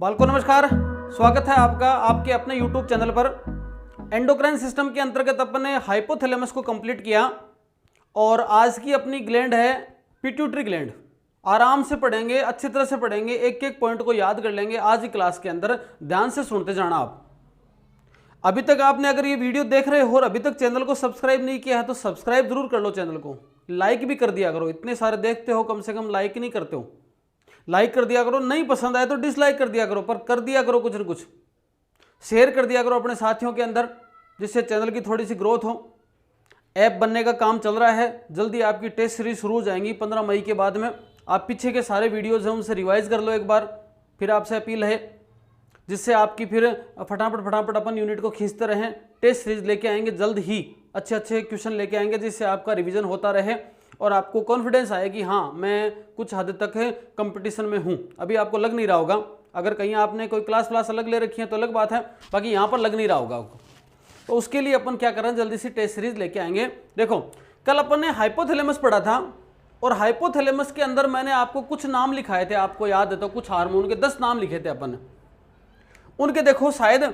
बालको नमस्कार, स्वागत है आपका आपके अपने YouTube चैनल पर। एंडोक्राइन सिस्टम के अंतर्गत अपन ने हाइपोथैलेमस को कंप्लीट किया और आज की अपनी ग्लैंड है पिट्यूटरी ग्लैंड। आराम से पढ़ेंगे, अच्छी तरह से पढ़ेंगे, एक एक पॉइंट को याद कर लेंगे आज की क्लास के अंदर। ध्यान से सुनते जाना। आप अभी तक आपने अगर ये वीडियो देख रहे हो और अभी तक चैनल को सब्सक्राइब नहीं किया है तो सब्सक्राइब जरूर कर लो, चैनल को लाइक भी कर दिया करो। इतने सारे देखते हो, कम से कम लाइक नहीं करते हो, लाइक कर दिया करो। नहीं पसंद आए तो डिसलाइक कर दिया करो, पर कर दिया करो कुछ न कुछ। शेयर कर दिया करो अपने साथियों के अंदर, जिससे चैनल की थोड़ी सी ग्रोथ हो। ऐप बनने का काम चल रहा है, जल्दी आपकी टेस्ट सीरीज शुरू हो जाएंगी 15 मई के बाद में। आप पीछे के सारे वीडियोज हैं उनसे रिवाइज कर लो एक बार। फिर आपसे अपील है, जिससे आपकी फिर फटाफट अपन यूनिट को खींचते रहें। टेस्ट सीरीज लेके आएंगे जल्द ही, अच्छे अच्छे क्वेश्चन लेके आएंगे, जिससे आपका रिवीजन होता रहे और आपको कॉन्फिडेंस आए कि हाँ मैं कुछ हद तक कंपटीशन में हूँ। अभी आपको लग नहीं रहा होगा, अगर कहीं आपने कोई क्लास अलग ले रखी है तो अलग बात है, बाकी यहाँ पर लग नहीं रहा होगा आपको। तो उसके लिए अपन क्या कर रहे हैं, जल्दी से टेस्ट सीरीज लेके आएंगे। देखो, कल अपन ने हाइपोथैलेमस पढ़ा था और हाइपोथैलेमस के अंदर मैंने आपको कुछ नाम लिखाए थे, आपको याद है तो कुछ हार्मोन के 10 नाम लिखे थे अपन ने। उनके देखो शायद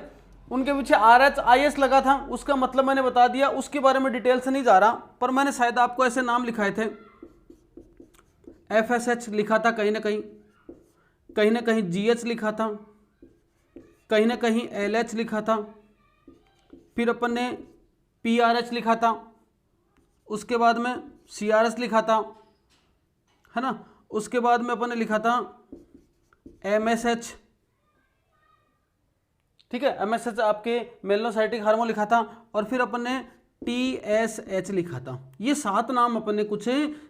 उनके पीछे RHIS लगा था, उसका मतलब मैंने बता दिया, उसके बारे में डिटेल से नहीं जा रहा, पर मैंने शायद आपको ऐसे नाम लिखाए थे। FSH लिखा था कहीं ना कहीं GH लिखा था, कहीं ना कहीं LH लिखा था, फिर अपन ने PRH लिखा था, उसके बाद में CRS लिखा था, है ना। उसके बाद में अपन ने लिखा था MSH, ठीक है, MSH आपके मेलनोसाइटिक हार्मोन लिखा था, और फिर अपन ने TSH लिखा था। ये 7 नाम अपन ने कुछ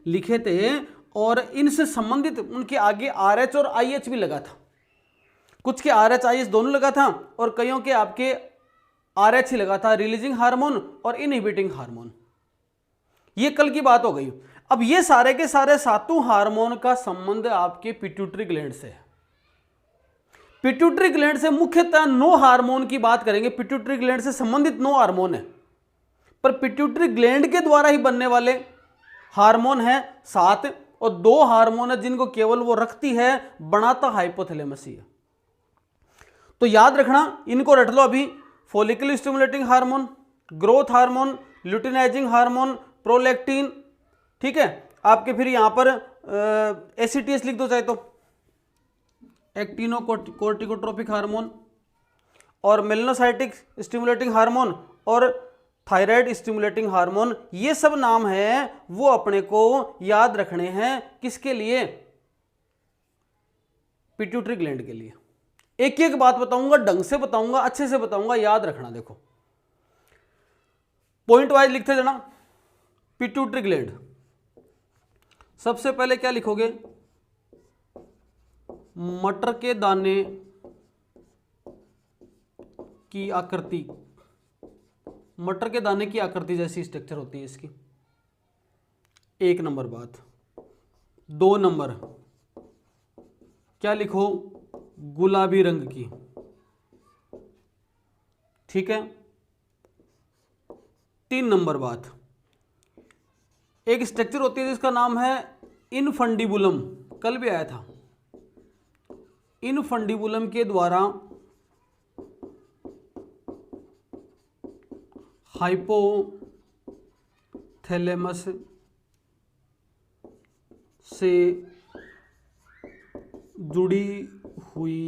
लिखे थे और इनसे संबंधित उनके आगे RH और IH भी लगा था। कुछ के RH IH दोनों लगा था और कईयों के आपके RH ही लगा था, रिलीजिंग हार्मोन और इनहिबिटिंग हार्मोन। ये कल की बात हो गई। अब ये सारे के सारे 7 हार्मोन का संबंध आपके पिट्यूटरी ग्लैंड से है। पिट्यूटरी ग्लैंड से मुख्यतः 9 हार्मोन की बात करेंगे। पिट्यूटरी ग्लैंड से संबंधित 9 हार्मोन है, पर पिट्यूटरी ग्लैंड के द्वारा ही बनने वाले हार्मोन है 7 और 2 हार्मोन है जिनको केवल वो रखती है, बनाता हाइपोथैलेमस ही है। तो याद रखना, इनको रट लो अभी। Follicle stimulating hormone, growth hormone, luteinizing hormone, prolactin, ठीक है। आपके फिर यहां पर ACTH लिख दो चाहे तो, एक्टिनो कोर्टिकोट्रोपिक हार्मोन, और मेलनोसाइटिक स्टिमुलेटिंग हार्मोन और थायराइड स्टिमुलेटिंग हार्मोन। ये सब नाम है वो अपने को याद रखने हैं। किसके लिए? पिट्यूटरी ग्लैंड के लिए। एक एक बात बताऊंगा, ढंग से बताऊंगा, अच्छे से बताऊंगा, याद रखना। देखो, पॉइंट वाइज लिखते जाना। पिट्यूटरी ग्लैंड, सबसे पहले क्या लिखोगे? मटर के दाने की आकृति, मटर के दाने की आकृति जैसी स्ट्रक्चर होती है इसकी। 1 नंबर बात। 2 नंबर क्या लिखो? गुलाबी रंग की, ठीक है। 3 नंबर बात, एक स्ट्रक्चर होती है जिसका नाम है इनफंडिबुलम, कल भी आया था। इनफंडिबुलम के द्वारा हाइपोथैलेमस से जुड़ी हुई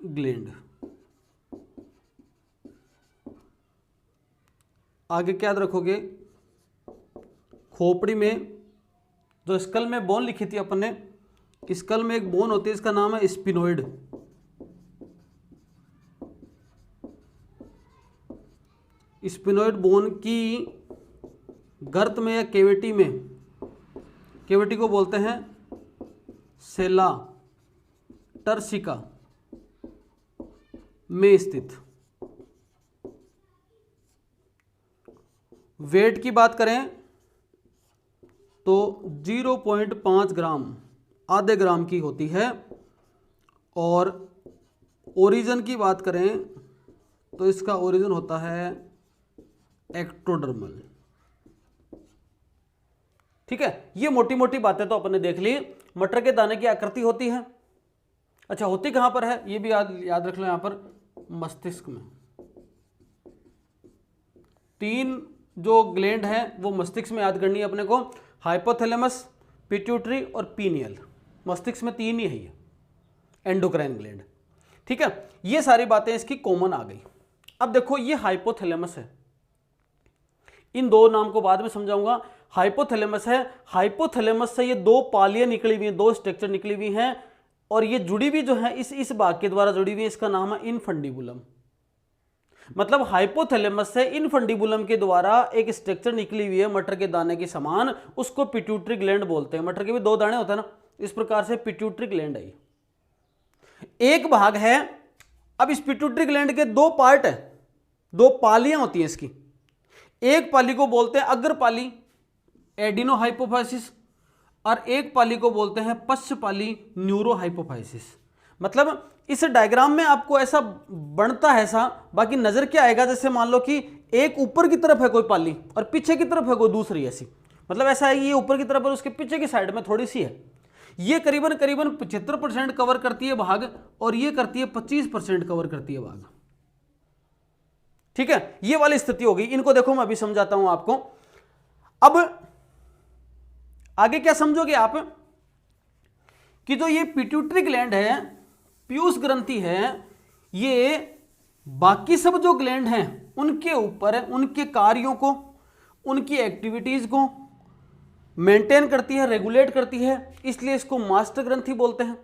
ग्लैंड। आगे क्या रखोगे? खोपड़ी में जो स्कल में बोन लिखी थी अपन ने, स्कल में एक बोन होती है, इसका नाम है स्पिनोइड। स्पिनोइड बोन की गर्त में या कैविटी में, कैविटी को बोलते हैं सेला टर्सिका में स्थित। वेट की बात करें तो 0.5 ग्राम, आधे ग्राम की होती है। और ओरिजिन की बात करें तो इसका ओरिजिन होता है एक्टोडर्मल। ठीक है, ये मोटी मोटी बातें तो अपन ने देख ली। मटर के दाने की आकृति होती है, अच्छा, होती कहाँ पर है ये भी याद रख लो, यहाँ पर मस्तिष्क में। 3 जो ग्लैंड हैं वो मस्तिष्क में याद करनी है अपने को, हाइपोथैलेमस, पिट्यूटरी और पीनियल। मस्तिष्क में 3 ही है ये एंडोक्राइन ग्लैंड। ठीक है, ये सारी बातें इसकी कॉमन आ गई। अब देखो ये हाइपोथैलेमस है, इन 2 नाम को बाद में समझाऊंगा। हाइपोथैलेमस है, हाइपोथैलेमस से ये 2 पालियां निकली हुई हैं, 2 स्ट्रक्चर निकली हुई हैं, और ये जुड़ी हुई जो है इस भाग के द्वारा जुड़ी हुई है, इसका नाम है इनफंडिबुलम। मतलब हाइपोथैलेमस से इनफंडिबुलम के द्वारा एक स्ट्रक्चर निकली हुई है मटर के दाने के समान, उसको पिट्यूटरी ग्लैंड बोलते हैं। मटर के भी 2 दाने होते हैं ना, इस प्रकार से पिट्यूटरी ग्लैंड है। एक भाग है, अब इस पिट्यूटरी ग्लैंड के 2 पार्ट है, 2 पालियां होती हैं इसकी। एक पाली को बोलते हैं अग्रपाली एडिनोहाइपोफाइसिस, और एक पाली को बोलते हैं पश्चपाली न्यूरोहाइपोफाइसिस। मतलब इस डायग्राम में आपको ऐसा बनता है ऐसा, बाकी नजर क्या आएगा, जैसे मान लो कि एक ऊपर की तरफ है कोई पाली और पीछे की तरफ है कोई दूसरी ऐसी। मतलब ऐसा है, ये ऊपर की तरफ और उसके पीछे की साइड में थोड़ी सी है। ये करीबन 75% कवर करती है भाग, और ये करती है 25% कवर करती है भाग। ठीक है, ये वाली स्थिति होगी। इनको देखो मैं अभी समझाता हूं आपको। अब आगे क्या समझोगे आप कि जो ये पिट्यूटरी ग्लैंड है, पीयूष ग्रंथि है, ये बाकी सब जो ग्लैंड हैं उनके ऊपर उनके कार्यों को, उनकी एक्टिविटीज को मेंटेन करती है, रेगुलेट करती है, इसलिए इसको मास्टर ग्रंथि बोलते हैं।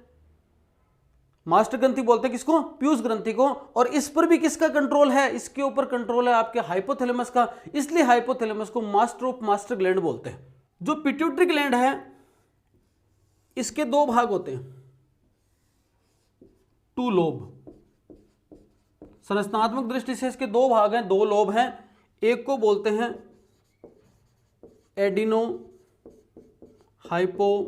मास्टर ग्रंथि बोलते हैं किसको? पीयूष ग्रंथि को। और इस पर भी किसका कंट्रोल है? इसके ऊपर कंट्रोल है आपके हाइपोथैलेमस का, इसलिए हाइपोथैलेमस को मास्टर ऑफ मास्टर ग्लैंड बोलते हैं। जो पिट्यूटरी ग्लैंड है इसके 2 भाग होते हैं, 2 लोब। संरचनात्मक दृष्टि से इसके 2 भाग हैं, 2 लोब हैं। एक को बोलते हैं एडिनो हाइपोफाइसिस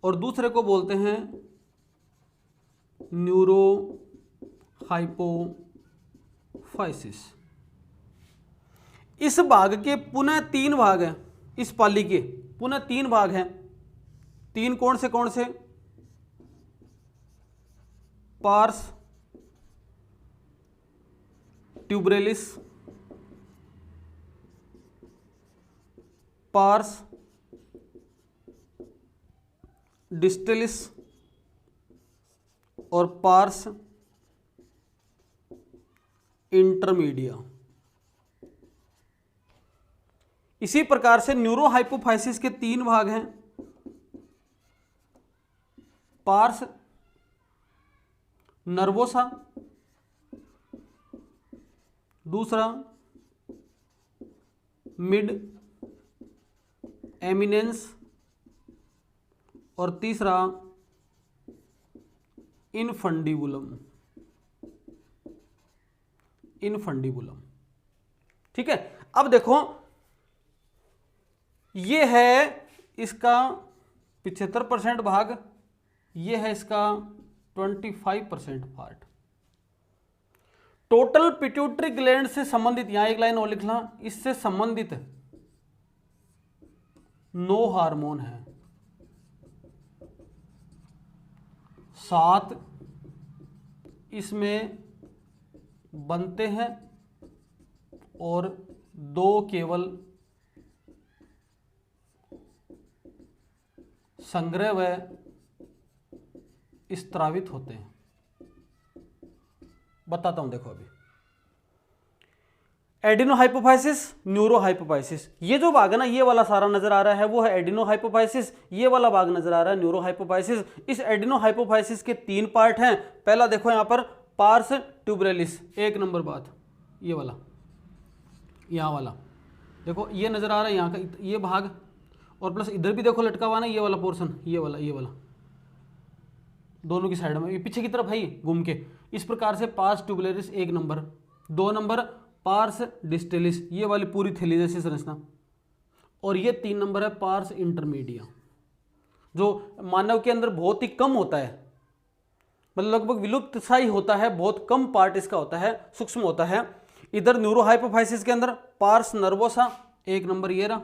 और दूसरे को बोलते हैं न्यूरो हाइपोफाइसिस। इस भाग के पुनः 3 भाग हैं, इस पाली के पुनः 3 भाग हैं। 3 कौन से? पार्स ट्यूबरेलिस, पार्स डिस्टेलिस और पार्स इंटरमीडिया। इसी प्रकार से न्यूरोहाइपोफाइसिस के 3 भाग हैं, पार्स नर्वोसा, दूसरा मिड एमिनेंस और तीसरा इनफंडिबुलम। ठीक है, अब देखो ये है इसका 75% भाग, ये है इसका 25% पार्ट। टोटल पिट्यूटरी ग्लैंड से संबंधित, यहां एक लाइन और लिखना, इससे संबंधित 9 हार्मोन है, 7 इसमें बनते हैं और 2 केवल संग्रह व स्त्रावित होते हैं। बताता हूं, देखो अभी एडिनोहाइपोफाइसिस, न्यूरोहाइपोफाइसिस, ये जो भाग है ना, ये वाला सारा नजर आ रहा है वो है एडिनोहाइपोफाइसिस, ये वाला भाग नजर आ रहा है न्यूरोहाइपोफाइसिस। इस एडिनोहाइपोफाइसिस के 3 पार्ट हैं। पहला देखो यहां पर पार्स ट्यूबरेलिस, 1 नंबर बात, ये वाला, यहां वाला देखो ये नजर आ रहा है, यहां का ये भाग, और प्लस इधर भी देखो लटका हुआ ना ये वाला पोर्शन, ये वाला दोनों की साइड में, ये पीछे की तरफ है ये घूम के। इस प्रकार से pars tuberalis 1 number, 2 number pars distalis, ये वाली पूरी थैली जैसी संरचना, और ये 3 नंबर है पार्स इंटरमीडिया, जो मानव के अंदर बहुत ही कम होता है, मतलब लगभग विलुप्त सा ही होता है, बहुत कम पार्ट इसका होता है, सूक्ष्म होता है। इधर न्यूरोहाइपोफाइसिस के अंदर पार्स नर्वोसा 1 नंबर ये रहा,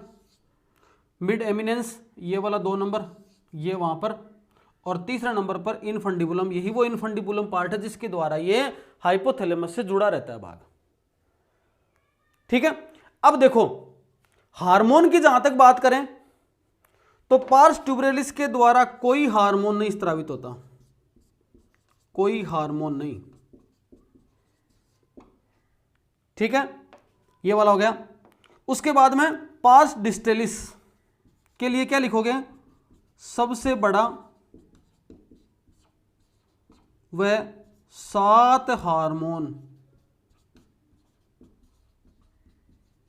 मिड एमिनेंस ये वाला 2 नंबर, ये वहां पर, और तीसरा नंबर पर इनफंडिबुलम, यही वो इनफंडिबुलम पार्ट है जिसके द्वारा ये हाइपोथैलेमस से जुड़ा रहता है भाग। ठीक है, अब देखो हार्मोन की जहां तक बात करें तो पार्स ट्यूबरेलिस के द्वारा कोई हार्मोन नहीं स्रावित होता, कोई हार्मोन नहीं। ठीक है, ये वाला हो गया। उसके बाद में पार्स डिस्टेलिस के लिए क्या लिखोगे, सबसे बड़ा वह 7 हार्मोन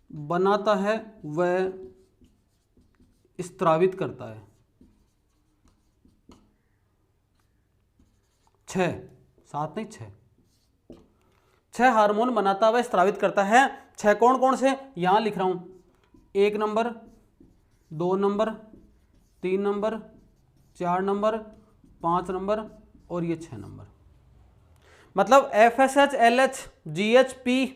बनाता है, वह स्त्रावित करता है। 7 नहीं 6 हार्मोन बनाता हुआ स्त्रावित करता है। 6 कौन कौन से, यहां लिख रहा हूं, 1 number, 2 number, 3 number, 4 number, 5 number और ये 6 नंबर। मतलब FSH, LH, GH, P,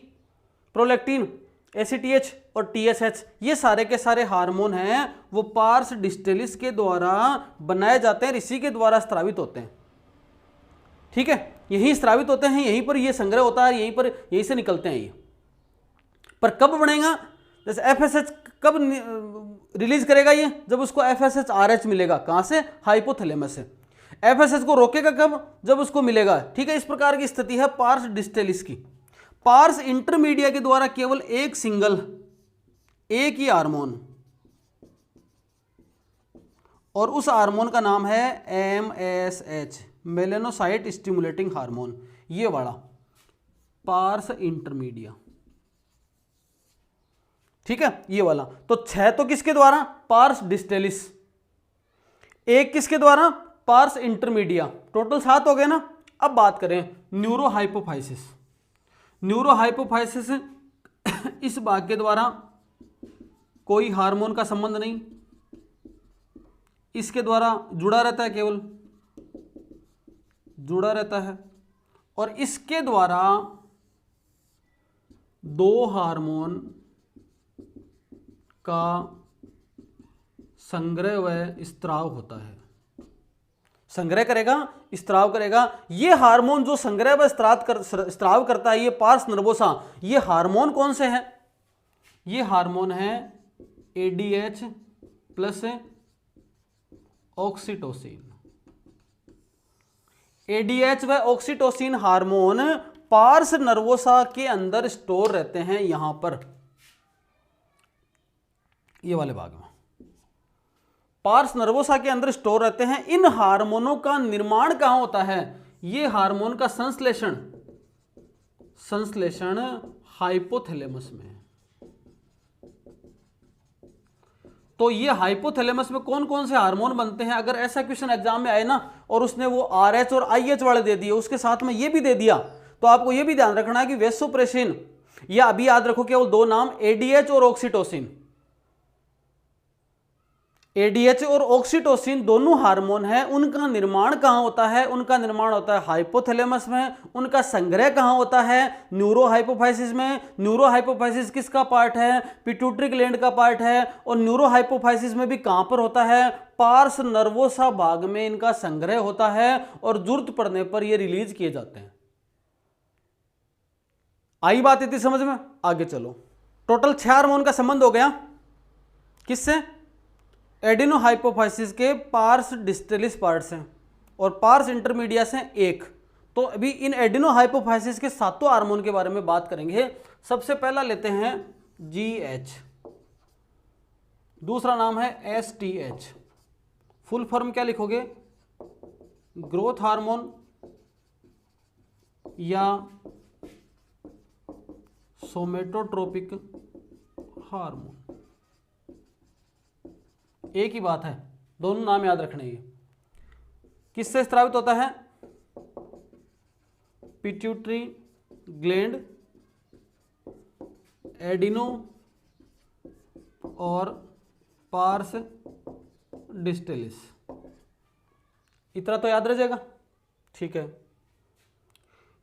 prolactin, ACTH और TSH, ये सारे के सारे हार्मोन हैं, वो पार्स डिस्टेलिस के द्वारा बनाए जाते हैं, इसी के द्वारा स्त्रावित होते हैं। ठीक है, यही स्त्रावित होते हैं, यहीं पर ये संग्रह होता है, यहीं से निकलते हैं ये। पर कब बनेगा, जैसे FSH कब रिलीज करेगा ये, जब उसको FSH-RH मिलेगा, कहां से, हाइपोथैलेमस से। FSH को रोकेगा कब, जब उसको मिलेगा। ठीक है, इस प्रकार की स्थिति है पार्स डिस्टेलिस की। पार्स इंटरमीडिया के द्वारा केवल एक ही हार्मोन, और उस हार्मोन का नाम है MSH, मेलेनोसाइट स्टिमुलेटिंग हार्मोन, ये वाला पार्स इंटरमीडिया। ठीक है, ये वाला। तो 6 तो किसके द्वारा, पार्स डिस्टेलिस, 1 किसके द्वारा, पार्स इंटरमीडिया, टोटल 7 हो गए ना। अब बात करें न्यूरोहाइपोफाइसिस। न्यूरोहाइपोफाइसिस इस भाग के द्वारा कोई हार्मोन का संबंध नहीं, इसके द्वारा जुड़ा रहता है, केवल जुड़ा रहता है, और इसके द्वारा 2 हार्मोन का संग्रह व स्त्राव होता है। संग्रह करेगा, स्त्राव करेगा। ये हार्मोन जो संग्रह व स्त्राव करता है, ये पार्स नर्वोसा, ये हार्मोन कौन से हैं, ये हार्मोन है ADH प्लस ऑक्सीटोसिन। ADH व ऑक्सीटोसिन हार्मोन पार्स नर्वोसा के अंदर स्टोर रहते हैं, यहां पर ये वाले भाग में पार्स नर्वोसा के अंदर स्टोर रहते हैं। इन हार्मोनों का निर्माण कहां होता है, ये हार्मोन का संश्लेषण हाइपोथैलेमस में है। तो ये हाइपोथैलेमस में कौन कौन से हार्मोन बनते हैं, अगर ऐसा क्वेश्चन एग्जाम में आए ना और उसने वो RH और IH वाले दे दिए, उसके साथ में ये भी दे दिया, तो आपको ये भी ध्यान रखना है कि वेसोप्रेसिन, या अभी याद रखो केवल 2 नाम, ADH और ऑक्सीटोसिन। ADH और ऑक्सीटोसिन दोनों हार्मोन हैं, उनका निर्माण कहां होता है, उनका निर्माण होता है हाइपोथैलेमस में। उनका संग्रह कहां होता है, न्यूरोहाइपोफाइसिस में। न्यूरोहाइपोफाइसिस किसका पार्ट है, पिट्यूटरी ग्लैंड का पार्ट है। और न्यूरोहाइपोफाइसिस में भी कहां पर होता है, पार्स नर्वोसा भाग में इनका संग्रह होता है, और जरूरत पड़ने पर ये रिलीज किए जाते हैं। आई बात इतनी समझ में, आगे चलो। टोटल 6 हार्मोन का संबंध हो गया, किससे, एडिनोहाइपोफाइसिस के पार्स डिस्टेलिस पार्ट से, और पार्स इंटरमीडिया से 1। तो अभी इन एडिनोहाइपोफाइसिस के 7 हार्मोन के बारे में बात करेंगे। सबसे पहला लेते हैं GH, दूसरा नाम है STH। फुल फॉर्म क्या लिखोगे, ग्रोथ हार्मोन या सोमेटोट्रोपिक हार्मोन, एक ही बात है, दोनों नाम याद रखने। ये किससे स्रावित होता है, पिट्यूटरी ग्लैंड, एडिनो और पार्स डिस्टेलिस। इतना तो याद रह जाएगा। ठीक है,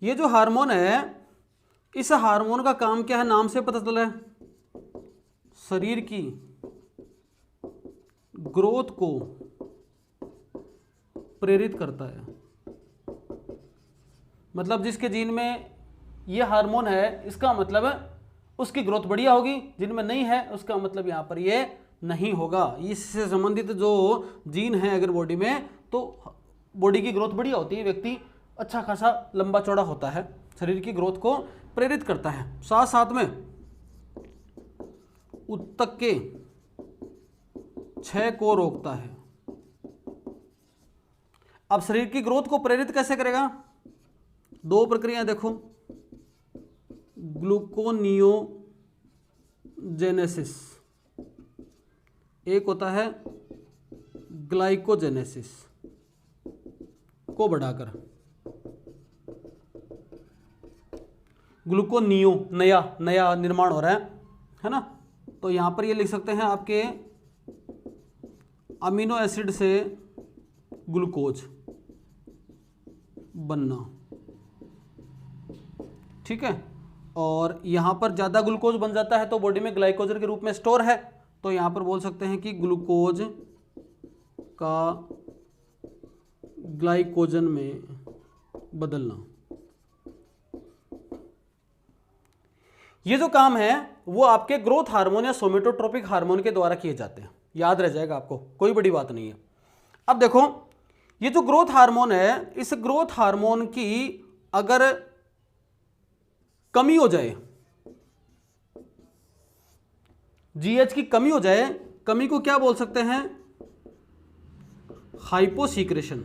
ये जो हार्मोन है, इस हार्मोन का काम क्या है, नाम से पता चला है, शरीर की ग्रोथ को प्रेरित करता है। मतलब जिसके जीन में ये हार्मोन है, इसका मतलब उसकी ग्रोथ बढ़िया होगी, जिनमें नहीं है उसका मतलब यहाँ पर ये नहीं होगा। इससे संबंधित जो जीन है अगर बॉडी में, तो बॉडी की ग्रोथ बढ़िया होती है, व्यक्ति अच्छा खासा लंबा चौड़ा होता है, शरीर की ग्रोथ को प्रेरित करता है। साथ साथ में उत्तक के क्षय को रोकता है। अब शरीर की ग्रोथ को प्रेरित कैसे करेगा? दो प्रक्रिया देखो, ग्लूकोनियोजेनेसिस, एक होता है ग्लाइकोजेनेसिस को बढ़ाकर, ग्लूकोनियो नया निर्माण हो रहा है ना। तो यहां पर ये लिख सकते हैं आपके अमीनो एसिड से ग्लूकोज बनना, ठीक है। और यहां पर ज़्यादा ग्लूकोज बन जाता है तो बॉडी में ग्लाइकोजन के रूप में स्टोर है, तो यहां पर बोल सकते हैं कि ग्लूकोज का ग्लाइकोजन में बदलना। ये जो काम है वो आपके ग्रोथ हार्मोन या सोमेटोट्रोपिक हार्मोन के द्वारा किए जाते हैं, याद रह जाएगा आपको, कोई बड़ी बात नहीं है। अब देखो, ये जो ग्रोथ हार्मोन है, इस ग्रोथ हार्मोन की अगर कमी हो जाए, जीएच की कमी हो जाए, कमी को क्या बोल सकते हैं? हाइपोसीक्रेशन।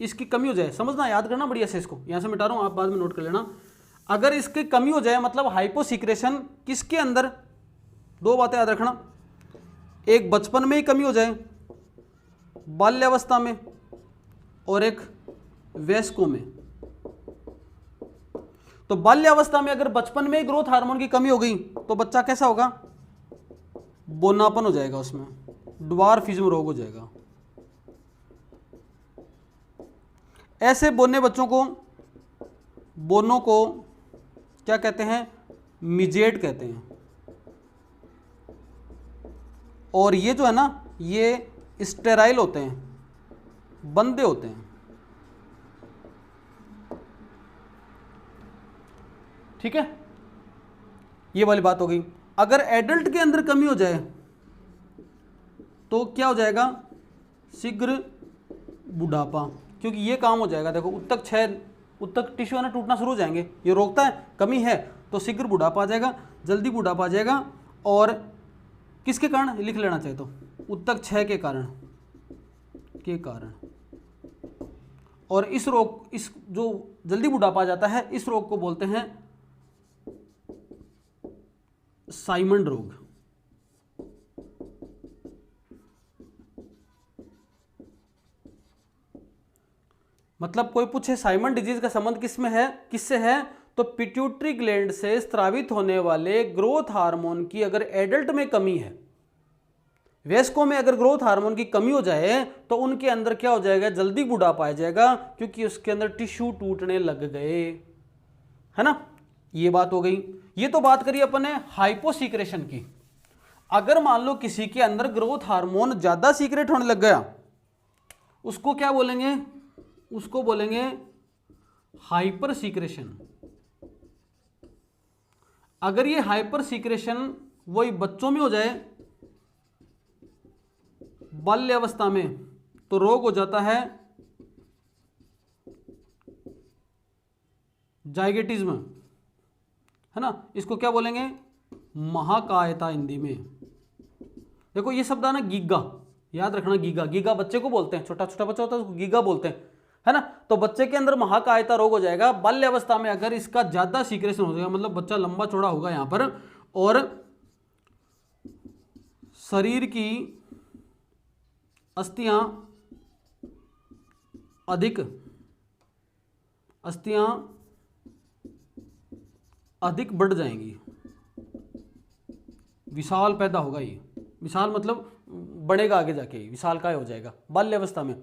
इसकी कमी हो जाए, समझना, याद करना बढ़िया से, इसको यहां से मिटा रहा हूं, आप बाद में नोट कर लेना। अगर इसकी कमी हो जाए मतलब हाइपोसीक्रेशन किसके अंदर? दो बातें याद रखना, एक बचपन में ही कमी हो जाए बाल्यावस्था में, और एक वयस्कों में। तो बाल्यावस्था में अगर बचपन में ही ग्रोथ हार्मोन की कमी हो गई तो बच्चा कैसा होगा? बोनापन हो जाएगा, उसमें ड्वार्फिज्म रोग हो जाएगा। ऐसे बोने बच्चों को, बोनों को क्या कहते हैं? मिजेट कहते हैं। और ये जो है ना, ये स्टेराइल होते हैं, बंदे होते हैं, ठीक है। ये वाली बात हो गई। अगर एडल्ट के अंदर कमी हो जाए तो क्या हो जाएगा? शीघ्र बुढ़ापा, क्योंकि ये काम हो जाएगा। देखो, उत्तक क्षय, उत्तक टिश्यू है ना, टूटना शुरू हो जाएंगे, ये रोकता है, कमी है तो शीघ्र बुढ़ापा आ जाएगा, जल्दी बुढ़ापा आ जाएगा। और किसके कारण? लिख लेना चाहिए, तो उत्तक क्षय के कारण और इस रोग, इस जो जल्दी बुढ़ापा आ जाता है, इस रोग को बोलते हैं साइमंड रोग। मतलब कोई पूछे साइमंड डिजीज का संबंध किसमें है, किससे है, तो पिट्यूटरी ग्लैंड से स्रावित होने वाले ग्रोथ हार्मोन की अगर एडल्ट में कमी है, वयस्कों में अगर ग्रोथ हार्मोन की कमी हो जाए तो उनके अंदर क्या हो जाएगा? जल्दी बुढ़ापा आ जाएगा, क्योंकि उसके अंदर टिश्यू टूटने लग गए, है ना। ये बात हो गई। ये तो बात करी अपन ने हाइपोसीक्रेशन की। अगर मान लो किसी के अंदर ग्रोथ हार्मोन ज्यादा सीक्रेट होने लग गया, उसको क्या बोलेंगे? उसको बोलेंगे हाइपर सीक्रेशन। अगर ये हाइपर सीक्रेशन वही बच्चों में हो जाए बाल्यावस्था में, तो रोग हो जाता है जाइगेटिज्म, है ना। इसको क्या बोलेंगे? महाकायता हिंदी में। देखो ये शब्द है ना, गीगा, याद रखना, गीगा। गीगा बच्चे को बोलते हैं, छोटा छोटा बच्चा होता है उसको गीगा बोलते हैं, है ना। तो बच्चे के अंदर महाकायता रोग हो जाएगा बाल्यावस्था में अगर इसका ज्यादा सीक्रेशन हो जाएगा, मतलब बच्चा लंबा चौड़ा होगा यहां पर, और शरीर की अस्थियां अधिक बढ़ जाएंगी, विशाल पैदा होगा। ये विशाल मतलब बढ़ेगा आगे जाके, विशाल काय हो जाएगा बाल्यावस्था में,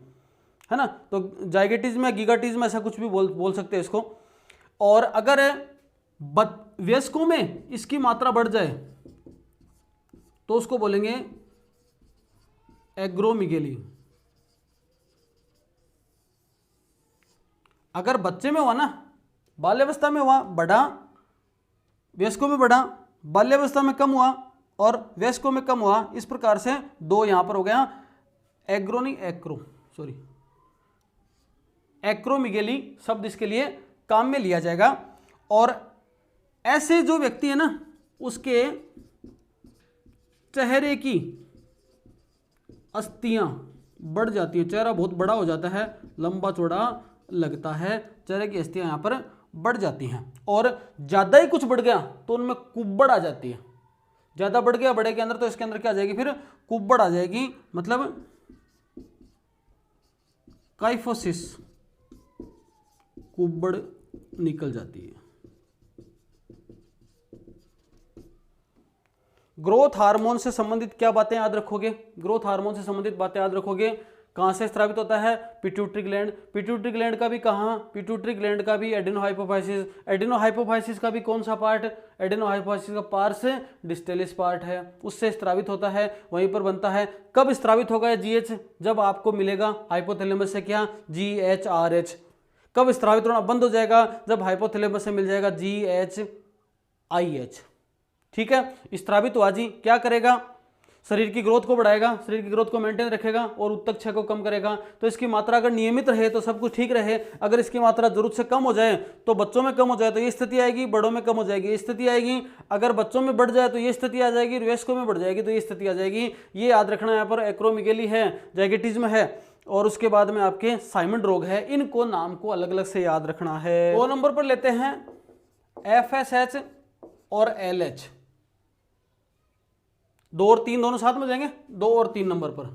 है ना। तो जाइगेटिज्म या गीगाटिज्म ऐसा कुछ भी बोल सकते हैं इसको। और अगर वयस्कों में इसकी मात्रा बढ़ जाए तो उसको बोलेंगे एग्रोमिगेली। अगर बच्चे में हुआ ना, बाल्यावस्था में हुआ बढ़ा, वयस्कों में बढ़ा, बाल्यावस्था में कम हुआ और वयस्कों में कम हुआ, इस प्रकार से दो यहां पर हो गया एक्रोमिगेली शब्द इसके लिए काम में लिया जाएगा। और ऐसे जो व्यक्ति है ना, उसके चेहरे की अस्थियां बढ़ जाती है, चेहरा बहुत बड़ा हो जाता है, लंबा चौड़ा लगता है, चेहरे की अस्थियां यहां पर बढ़ जाती हैं। और ज्यादा ही कुछ बढ़ गया तो उनमें कुब्बड़ आ जाती है। ज्यादा बढ़ गया बड़े के अंदर तो इसके अंदर क्या आ जाएगी, फिर कुब्बड़ आ जाएगी, मतलब काइफोसिस, कुब्बड़ निकल जाती है। ग्रोथ हार्मोन से संबंधित क्या बातें याद रखोगे? ग्रोथ हार्मोन से संबंधित बातें याद रखोगे। कहां से स्रावित होता है? Pituitary gland. पिट्यूटरी ग्लैंड का भी कहां? पिट्यूटरी ग्लैंड का भी एडेनोहाइपोफाइसिस। एडेनोहाइपोफाइसिस का भी कौन सा पार्ट? एडेनोहाइपोफाइसिस का पार्स डिस्टेलिस पार्ट है, उससे स्रावित होता है, वहीं पर बनता है। कब स्रावित होगा जीएच? जब आपको मिलेगा हाइपोथैलेमस से क्या? GHRH। कब स्रावित होना बंद हो जाएगा? जब हाइपोथैलेमस से मिल जाएगा GHIH। ठीक है, स्रावित हुआ जी, क्या करेगा? शरीर की ग्रोथ को बढ़ाएगा, शरीर की ग्रोथ को मेंटेन रखेगा और उत्तक क्षय को कम करेगा। तो इसकी मात्रा अगर नियमित रहे तो सब कुछ ठीक रहे। अगर इसकी मात्रा जरूरत से कम हो जाए तो बच्चों में कम हो जाए तो ये स्थिति आएगी, बड़ों में कम हो जाएगी ये स्थिति आएगी। अगर बच्चों में बढ़ जाए तो ये स्थिति आ जाएगी, वयस्कों में बढ़ जाएगी तो ये स्थिति आ जाएगी। ये याद रखना, यहाँ पर एक्रोमिगेली है, जैगेटिज्म है और उसके बाद में आपके साइमंड रोग है। इनको नाम को अलग अलग से याद रखना है। 2 नंबर पर लेते हैं FSH और LH। 2 और 3 दोनों साथ में जाएंगे। 2 और 3 नंबर पर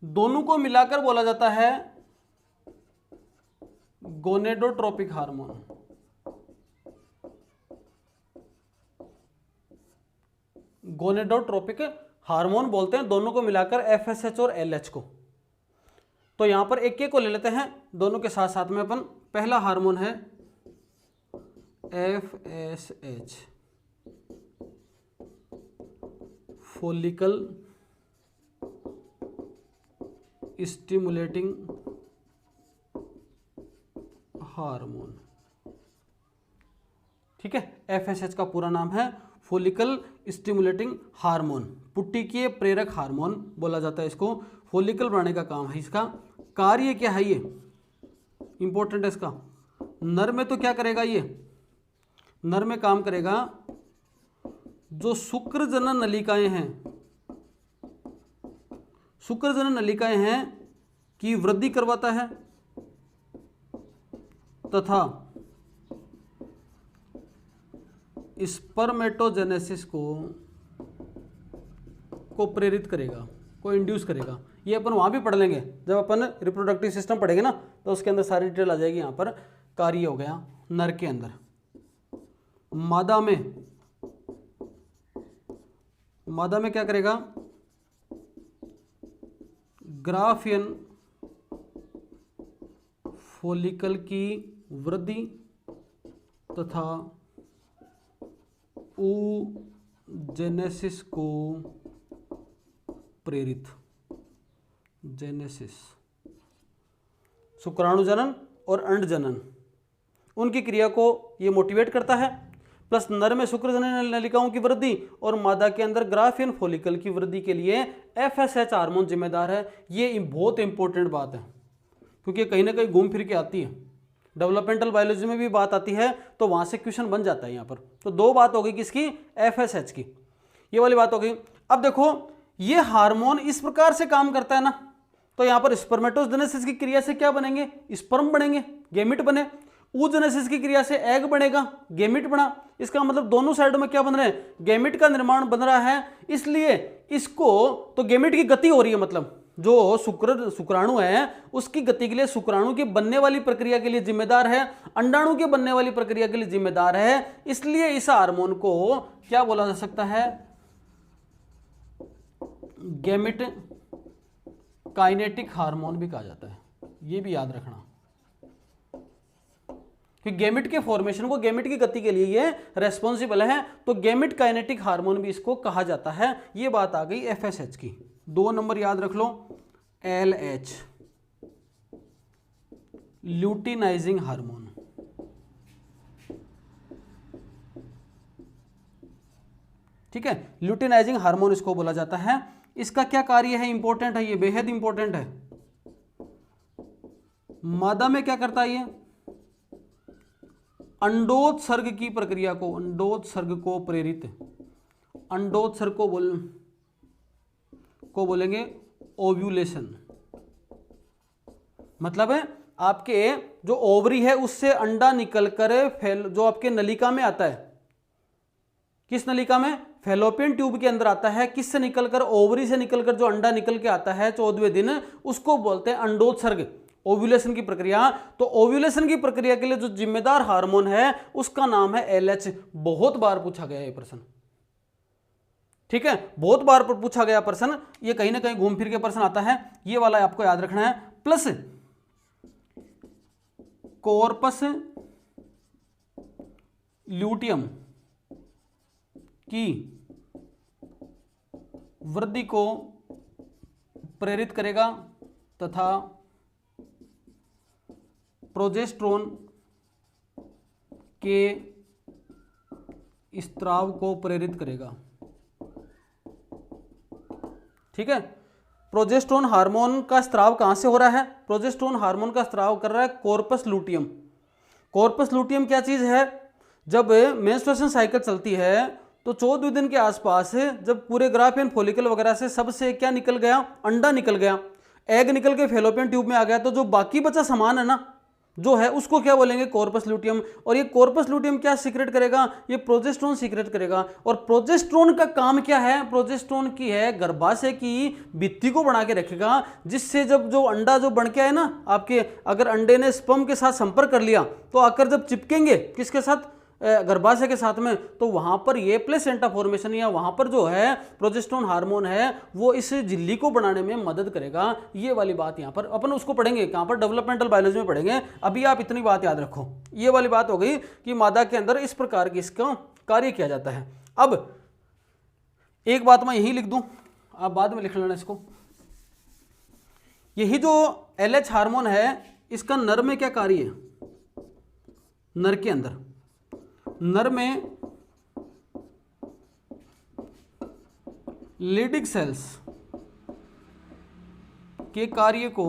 दोनों को मिलाकर बोला जाता है गोनेडोट्रोपिक हार्मोन। गोनेडोट्रोपिक हार्मोन बोलते हैं दोनों को मिलाकर FSH और LH को। तो यहां पर एक एक को ले लेते हैं दोनों के साथ साथ में। अपन पहला हार्मोन है FSH, फॉलिकल स्टिमुलेटिंग हार्मोन। ठीक है, FSH का पूरा नाम है फॉलिकल स्टिमुलेटिंग हार्मोन, पुट्टी के प्रेरक हार्मोन बोला जाता है इसको। फॉलिकल बढ़ाने का काम है इसका। कार्य क्या है? ये इंपॉर्टेंट है इसका। नर में तो क्या करेगा? ये नर में काम करेगा जो शुक्र जनन नलिकाएं हैं, शुक्र जनन नलिकाएं हैं की वृद्धि करवाता है तथा स्पर्मेटोजेनेसिस को प्रेरित करेगा, को इंड्यूस करेगा। ये अपन वहां भी पढ़ लेंगे जब अपन रिप्रोडक्टिव सिस्टम पढ़ेंगे ना, तो उसके अंदर सारी डिटेल आ जाएगी। यहां पर कार्य हो गया नर के अंदर। मादा में क्या करेगा? ग्राफियन फॉलिकल की वृद्धि तथा oogenesis को प्रेरित। जेनेसिस शुक्राणु जनन और अंड जनन, उनकी क्रिया को ये मोटिवेट करता है। प्लस नर में शुक्र जनन नलिकाओं की वृद्धि और मादा के अंदर ग्राफियन फॉलिकल की वृद्धि के लिए FSH हार्मोन जिम्मेदार है। ये बहुत इंपॉर्टेंट बात है क्योंकि कहीं ना कहीं घूम फिर के आती है, डेवलपमेंटल बायोलॉजी में भी बात आती है, तो वहां से क्वेश्चन बन जाता है यहाँ पर। तो 2 बात हो गई किसकी? FSH की, ये वाली बात हो गई। अब देखो ये हार्मोन इस प्रकार से काम करता है ना, तो यहाँ पर स्पर्मेटोजेनेसिस की क्रिया से क्या बनेंगे? स्पर्म बनेंगे, गेमिट बने। oogenesis की क्रिया से एग बनेगा, गेमिट बना। इसका मतलब दोनों साइडों में क्या बन रहे हैं? गेमिट का निर्माण बन रहा है। इसलिए इसको तो गेमिट की गति हो रही है, मतलब जो शुक्राणु है उसकी गति के लिए, शुक्राणु के बनने वाली प्रक्रिया के लिए जिम्मेदार है, अंडाणु के बनने वाली प्रक्रिया के लिए जिम्मेदार है। इसलिए इस हार्मोन को क्या बोला जा सकता है? गैमेट काइनेटिक हार्मोन भी कहा जाता है। ये भी याद रखना कि गैमेट के फॉर्मेशन को, गैमेट की गति के लिए ये रेस्पॉन्सिबल है, तो गैमेट काइनेटिक हार्मोन भी इसको कहा जाता है। ये बात आ गई FSH की। 2 नंबर याद रख लो, LH ल्यूटिनाइजिंग हार्मोन। ठीक है, ल्यूटिनाइजिंग हार्मोन इसको बोला जाता है। इसका क्या कार्य है, इंपॉर्टेंट है, ये बेहद इंपॉर्टेंट है। मादा में क्या करता है ये, अंडोत्सर्ग की प्रक्रिया को, अंडोत्सर्ग को प्रेरित, अंडोत्सर्ग को बोलेंगे ओव्यूलेशन। मतलब है आपके जो ओवरी है उससे अंडा निकलकर जो आपके नलिका में आता है, किस नलिका में, फैलोपियन ट्यूब के अंदर आता है। किससे निकलकर, ओवरी से निकलकर जो अंडा निकल के आता है 14वें दिन, उसको बोलते हैं अंडोत्सर्ग, ओव्यूलेशन की प्रक्रिया। तो ओव्यूलेशन की प्रक्रिया के लिए जो जिम्मेदार हार्मोन है उसका नाम है LH। बहुत बार पूछा गया ये प्रश्न, ठीक है, बहुत बार पूछा गया प्रश्न, ये कहीं ना कहीं घूम फिर के प्रश्न आता है, ये वाला आपको याद रखना है। प्लस कॉर्पस ल्यूटियम की वृद्धि को प्रेरित करेगा तथा प्रोजेस्टेरोन के स्त्राव को प्रेरित करेगा। ठीक है, प्रोजेस्टेरोन हार्मोन का स्त्राव कहां से हो रहा है, प्रोजेस्टेरोन हार्मोन का स्त्राव कर रहा है कॉर्पस लूटियम। कॉर्पस लूटियम क्या चीज है, जब मेंस्ट्रुएशन साइकिल चलती है तो 14वें दिन के आसपास जब पूरे ग्राफियन फॉलिकल वगैरह से सबसे क्या निकल गया, अंडा निकल गया, एग निकल के फैलोपियन ट्यूब में आ गया, तो जो बाकी बचा सामान है ना जो है उसको क्या बोलेंगे, कॉर्पस लूटियम। और ये कॉर्पस लूटियम क्या सीक्रेट करेगा, ये प्रोजेस्टेरोन सीक्रेट करेगा। और प्रोजेस्टेरोन का काम क्या है, प्रोजेस्टेरोन की है गर्भाशय की भित्ति को बना के रखेगा, जिससे जब जो अंडा जो बन के आए ना आपके, अगर अंडे ने स्पर्म के साथ संपर्क कर लिया तो आकर जब चिपकेंगे किसके साथ, गर्भाशय के साथ में, तो वहां पर ये प्लेसेंटा फॉर्मेशन या वहां पर जो है प्रोजेस्टेरोन हार्मोन है वो इस झिल्ली को बनाने में मदद करेगा। ये वाली बात यहां पर अपन उसको पढ़ेंगे, कहां पर, डेवलपमेंटल बायोलॉजी में पढ़ेंगे। अभी आप इतनी बात याद रखो, ये वाली बात हो गई कि मादा के अंदर इस प्रकार की इसका कार्य किया जाता है। अब एक बात मैं यही लिख दूं, आप बाद में लिख लेना इसको। यही जो LH हार्मोन है इसका नर में क्या कार्य है, नर के अंदर, नर में लीडिंग सेल्स के कार्य को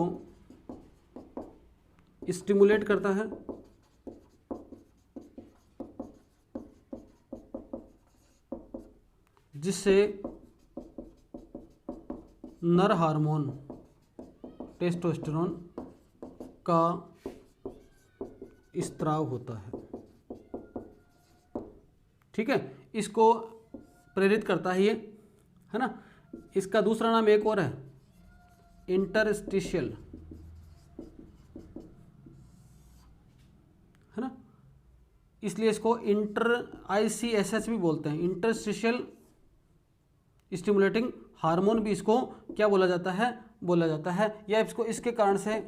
स्टिमुलेट करता है, जिससे नर हार्मोन टेस्टोस्टेरोन का स्त्राव होता है। ठीक है, इसको प्रेरित करता है ये, है ना। इसका दूसरा नाम एक और है, इंटरस्टिशियल, है ना, इसलिए इसको ICSH भी बोलते हैं, इंटरस्टिशियल स्टिमुलेटिंग हार्मोन भी इसको क्या बोला जाता है, या इसको इसके कारण से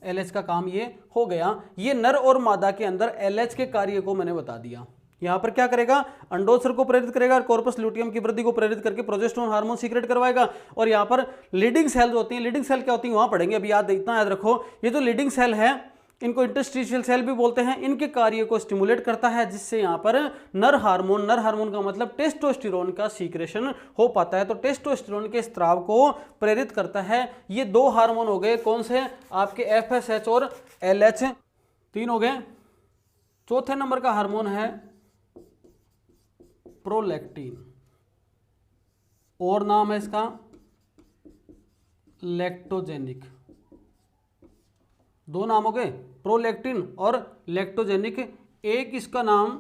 LH का काम ये हो गया। ये नर और मादा के अंदर LH के कार्य को मैंने बता दिया। यहां पर क्या करेगा, अंडोत्सर्ग को प्रेरित करेगा, कॉर्पस लूटियम की वृद्धि को प्रेरित करके प्रोजेस्टेरोन हार्मोन सीक्रेट करवाएगा। और यहां पर लीडिंग सेल होती हैं, लीडिंग सेल क्या होती है वहां पढ़ेंगे, अभी इतना याद रखो। ये जो लीडिंग सेल है इनको इंटरस्टिशियल सेल भी बोलते हैं, इनके कार्य को स्टिमुलेट करता है, जिससे यहां पर नर हार्मोन का मतलब टेस्टोस्टेरोन का सीक्रेशन हो पाता है। तो टेस्टोस्टेरोन के स्त्राव को प्रेरित करता है। ये 2 हार्मोन हो गए, कौन से, आपके FSH और LH, 3 हो गए। चौथे नंबर का हार्मोन है प्रोलैक्टिन, और नाम है इसका लैक्टोजेनिक। 2 नाम हो गए, प्रोलैक्टिन और लैक्टोजेनिक। एक इसका नाम